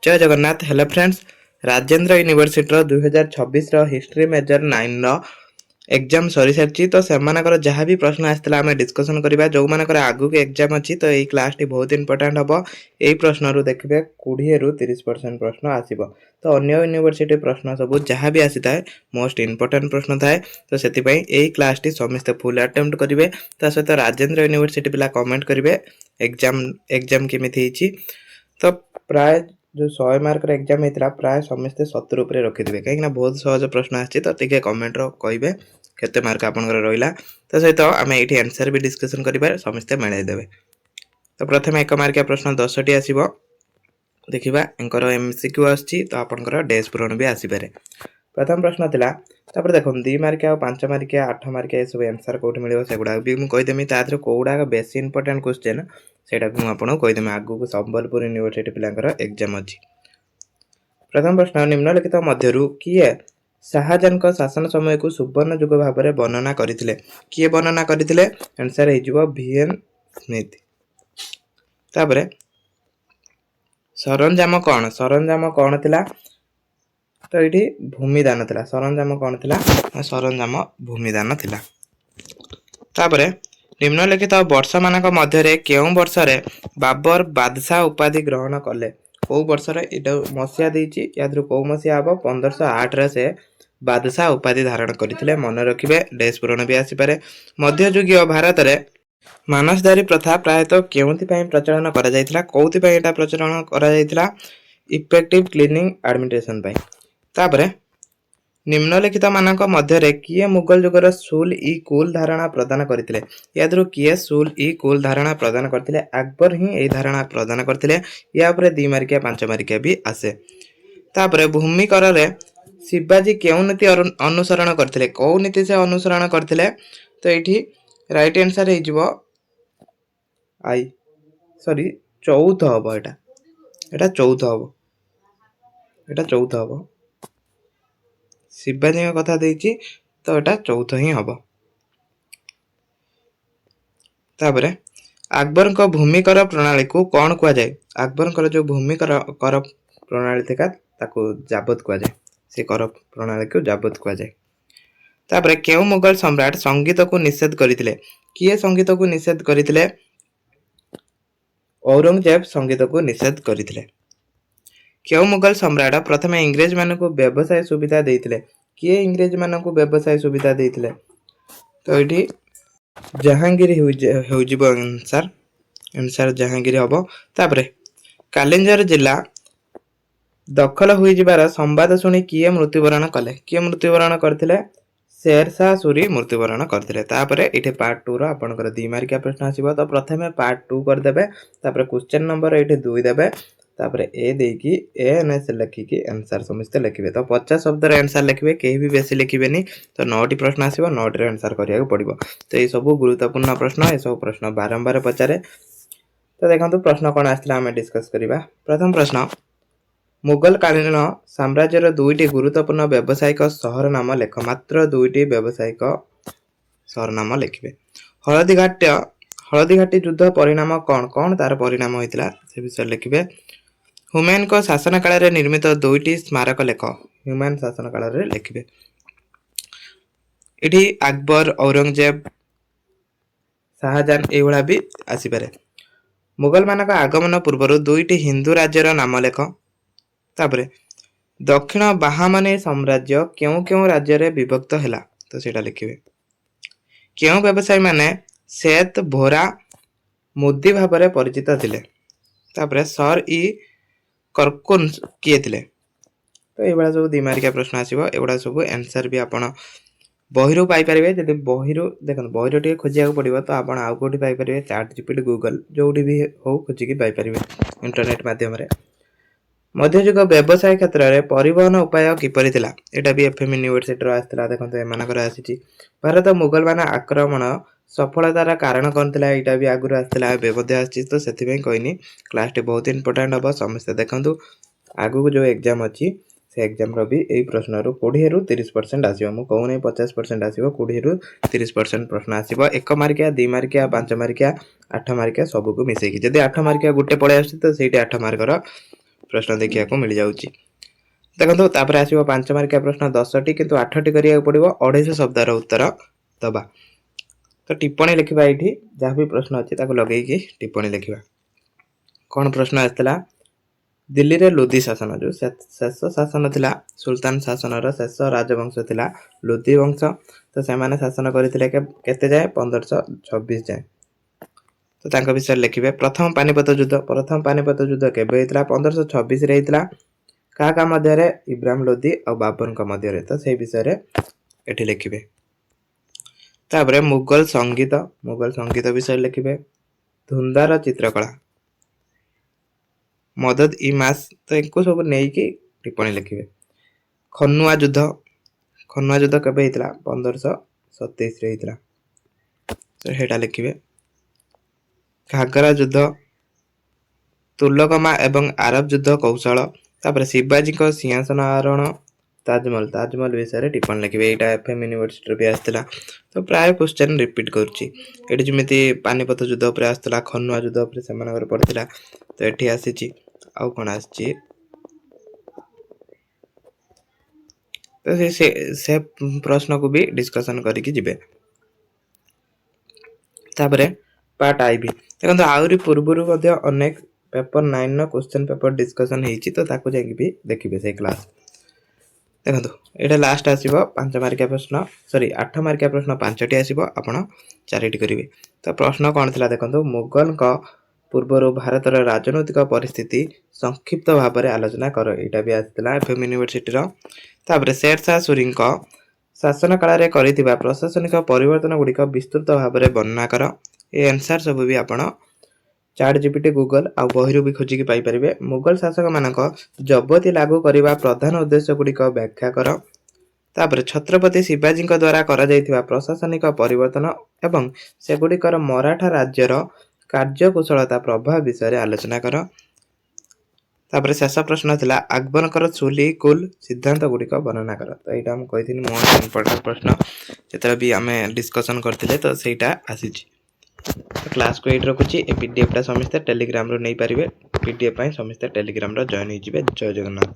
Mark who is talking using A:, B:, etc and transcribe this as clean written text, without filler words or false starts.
A: जय Jagannath. Hello friends, Rajendra university 2026 history major 9 exam सरी सारी तो से जहाँ भी प्रश्न आसाला आम डिस्कसन करवा जो मानकर आगु एग्जाम अच्छी तो यही क्लास टी बहुत इंपोर्टाट हम यही प्रश्न देखिए 20 ରୁ 30% प्रश्न आसो तो अन्य यूनिवर्सिटी प्रश्न सब जहाँ भी आसी थाए मोस्ट इंपोर्टाट प्रश्न थाए तो से यही क्लास टी समस्ते फुल अटेम्प्ट करेंगे सहित राजेंद्र यूनिवर्सिटी पिला कमेंट करेंगे एग्जाम एग्जाम केमी तो प्राय जो 100 मार्क एग्जाम होता प्राय समस्ते 70 उपरे रखिथे कहीं बहुत सहज प्रश्न आसी तो टे कमेंट कहे केते मार्क आपंकर रहा तो सहित आम ये आंसर भी डिस्कसन करेंगे समस्ते मिलईदेवे। तो प्रथम 1 मार्किया प्रश्न 10टी आसो देखा एंकर एमसीक्यू आसी तो आपंकर डेज पूरण भी आसीपे। प्रथम प्रश्न थिला तापर देखो 2 मार्किया 5 मार्किया 8 मार्किया सब आंसर कौट मिले से गुड़ा भी मुझे कहीदेमी तादर कौड़ा बेस इंपोर्टाट क्वेश्चन से मुझे कहीदेमी आगू संबलपुर यूनिवर्सिटी पिलांकर एग्जाम अच्छी। प्रथम प्रश्न निम्नलिखित मध्यरु किए शाहजहां का शासन समय को सुवर्ण युग भाव में वर्णना करथिले किए वर्णना करथिले आंसर हो VN स्मिथ। तापरे सरंजाम कौन थिला तो ये भूमिदान थिला सरंजाम कौन थिला सरंजाम भूमिदान थिला। तापरे निम्नलिखित वर्ष मानक मध्य केउं वर्ष रे बाबर बादशाह उपाधि ग्रहण कले कौ वर्ष मसीहा देती या कौ मसीहा हम 1508 से बादशाह उपाधि धारण करते मन रखिए डेज पूरण भी आसीपे। मध्ययुगीय भारत में मानसधारी प्रथा प्रायतः क्यों प्रचलन करा प्रचलन करा इफेक्टिव क्लीनिंग एडमिनिस्ट्रेशन तापरे निम्नलिखित मानक मध्य किए मुगल युगर सुल इ कुल धारणा प्रदान करते या किए सुल इ कुल धारणा प्रदान करते अकबर ही यही धारणा प्रदान करते या 2 मार्किया 5 मार्किया भी आसे। तापरे भूमिकर शिवाजी क्यों नीति अनुसरण करते कौ नीति से अनुसरण करते तो ये राइट आंसर हो आई सॉरी चौथ हम एटा चौथ हम शिवाजी कथा देती तो यहाँ चौथ ही हम। तापरे अकबर को भूमिकर प्रणाली को कौन कह जाए अकबर जो भूमिकर कर प्रणाली थी जाबत कह जाए से कर प्रणाली को जाबत कह जाए। तापरे क्यों मुगल सम्राट संगीत को निषेध करते किए संगीत को निषेध करते औरंगजेब संगीत को निषेध करते। क्यों मुगल सम्राट प्रथम इंग्रेज मान को व्यवसाय सुविधा देते किए इंग्रेज मान को व्यवसाय सुविधा देते तो ये जहांगीर आंसर आंसर जहांगीर हम। तापरे कालिंजर जिला दखल हो संवाद शुणी किए मृत्युवरण कले किए मृत्युवरण करते शेरशाह सूरी मृत्युवरण करते। ये पार्ट 2 रपणकर 2 मार्किया प्रश्न आसो तो प्रथम पार्ट 2 करदे क्वेश्चन नंबर ये 2 देवे ए देकी एनएस लिखिकी आंसर समस्ते लिखे तो 50 शब्द आंसर लिखे कहीं भी बेसी लिखे तो 9टी प्रश्न आसो 9टी आंसर करा पड़ो तो ये सब गुरुत्वपूर्ण प्रश्न ये सब प्रश्न बारंबार पचारे। तो देखो प्रश्न कौन आसला आम डिस्कस करवा। प्रथम प्रश्न मुगल कालीन साम्राज्यर 2टी गुरुत्वपूर्ण व्यावसायिक सहर नाम लेख मात्र 2टी व्यावसायिक सहर नाम लिखे। हलदीघाटी युद्ध परिणाम कौन कौन तार परिणाम होता से विषय लिखे। हुमायून को शासन काल में निर्मित 2टी स्मारक लेख हुमायून शासन काल में लिखे। ये अकबर औरंगजेब शाहजहां ये भी आसीपे। मुगल मानक आगमन पूर्व 2टी हिंदू राज्यर नाम लेख। तापरे दक्षिण बाहामनी साम्राज्य क्यों क्यों राज्य में विभक्त है तो सीटा लिखे। क्यों व्यवसायी माने सेत भोरा मुदी भाव में परिचित थे। तापरे सर इ करकुन किए थे तो ये सब 2 मार्किया प्रश्न आसो एगुड़ा सब आंसर भी आपड़ बही पाइपर जब बही देख बही टे खोजा पड़ो तो आप आउ कौटी पाइपर चैट जीपीटी गूगल जो भी हो खोजिकी पाइपर इंटरनेट माध्यम मध्ययुग व्यवसाय क्षेत्र में परिवहन उपाय किपरि थिला एटा भी एफएम यूनिवर्सिटी आसला देखो एमानकर आसी भारत मुगल मान आक्रमण सफलतार कारण कौन था यहाँ भी आगुरी आसला आसी तो से कहनी क्लास टी बहुत इंपोर्टाट हम समस्ते देखूँ आगू जो एग्जाम अच्छी से एग्जाम रो भी यही प्रश्न 20 ରୁ 30% आसो मुझे कहूना 50% आसो 20 ରୁ 30% प्रश्न आसो 1 मार्किया 2 मार्किया 5 मार्किया 8 मार्किया सबको मिसेकी जब 8 मार्किया गोटे पड़े आस तो 8 मार्कर प्रश्न देखा मिल जाऊँगी। देखो तापर आसो 5 मार्किया प्रश्न 10टी किंतु 8टी करा पड़ो 250 शब्दर उत्तर दबा। तो टिप्पणी लिखा ये जहाँ भी प्रश्न अच्छी लगे टिप्पणी लिखा। कौन प्रश्न आसाला दिल्ली रे लोधी शासन जो शेष शासन थिला सुल्तान शासन शेष राजवंश थिला लोधी वंश। तो से शासन करते केते जाए 1526 जाए। तो तांका विषय लिखिबे प्रथम पानीपत युद्ध केबे होइतला 1526 रे होइतला का मध्य रे इब्राहिम लोधी और बाबर का मध्य रे। तो से विषय रे एठी लिखिबे। तापरे मुगल संगीत विषय लिखिबे। धुंधार चित्रकला मदद इमास तो इनको सब नहीं कि टिप्पणी लिखिबे। खनुआ युद्ध केबे होइतला 1527 रे होइतला। तो हेटा लिखिबे। घाघरा युद्ध तुलकमा एवं आरब युद्ध कौशल। तापर शिवाजी को सिंहासन आरोहण ताजमहल विषय टिप्पणी लिखिबे। एटा एफएम यूनिवर्सिटी भी आस्थिला। तो प्राय क्वेश्चन रिपीट करूची। एटी जेमिति पानीपत युद्ध उपर आस्थिला खनुआ युद्ध उपर सेमानकर पड़थिला। तो एठी आसीची आउ कोन आसी तो से प्रश्न को भी डिस्कशन करिकी जिबे। तापरे पार्ट आईबी देखो आउरी पूर्वरु मध्ये अनेक पेपर 9 नो क्वेश्चन पेपर डिस्कशन हेची। तो ताको जाकी भी देखिबे से क्लास। देखो एटा लास्ट आसीबो 5 मार्किया प्रश्न 8 मार्किया प्रश्न 5टी आसीबो आपण 4टी करिवे। तो प्रश्न कोन थिला देखो मुगल का पूर्वरु भारतर राजनैतिक परिस्थिति संक्षिप्त भाव में आलोचना कर। एटा भी आसिला एफएम यूनिवर्सिटी रो। तापर शेरशाह सूरी शासन काल में करिथिबा प्रशासनिक परिवर्तन गुड़िक विस्तृत भाव में वर्णना कर। ये आंसर सब भी आपण चैट जीपीटी गूगल आ बहिरू भी खोजिकी पाई परिबे। मुगल शासक मानक जबती लागू करने प्रधान उद्देश्य गुड़िक व्याख्या कर। तापर छत्रपति शिवाजी द्वारा करा जायथिबा प्रशासनिक परिवर्तन एवं से गुड़िकर मराठा राज्यर कार्यकुशलता प्रभाव विषय आलोचना कर। तापर शेष प्रश्न थिला अकबरकर चुली कुल सिद्धांत गुड़िक वर्णना कर। तो यहाँ हम कही मोस्ट इम्पोर्टेंट प्रश्न जिते भी आम डिस्कसन करते तो सहीटा आसी। तो क्लास को ये रखुच्छी। ए पीडीएफ टा समस्ते टेलीग्राम रो नहीं पारे। पीडीएफ समस्ते टेलीग्राम रो जॉइन हो। जय जगन्नाथ।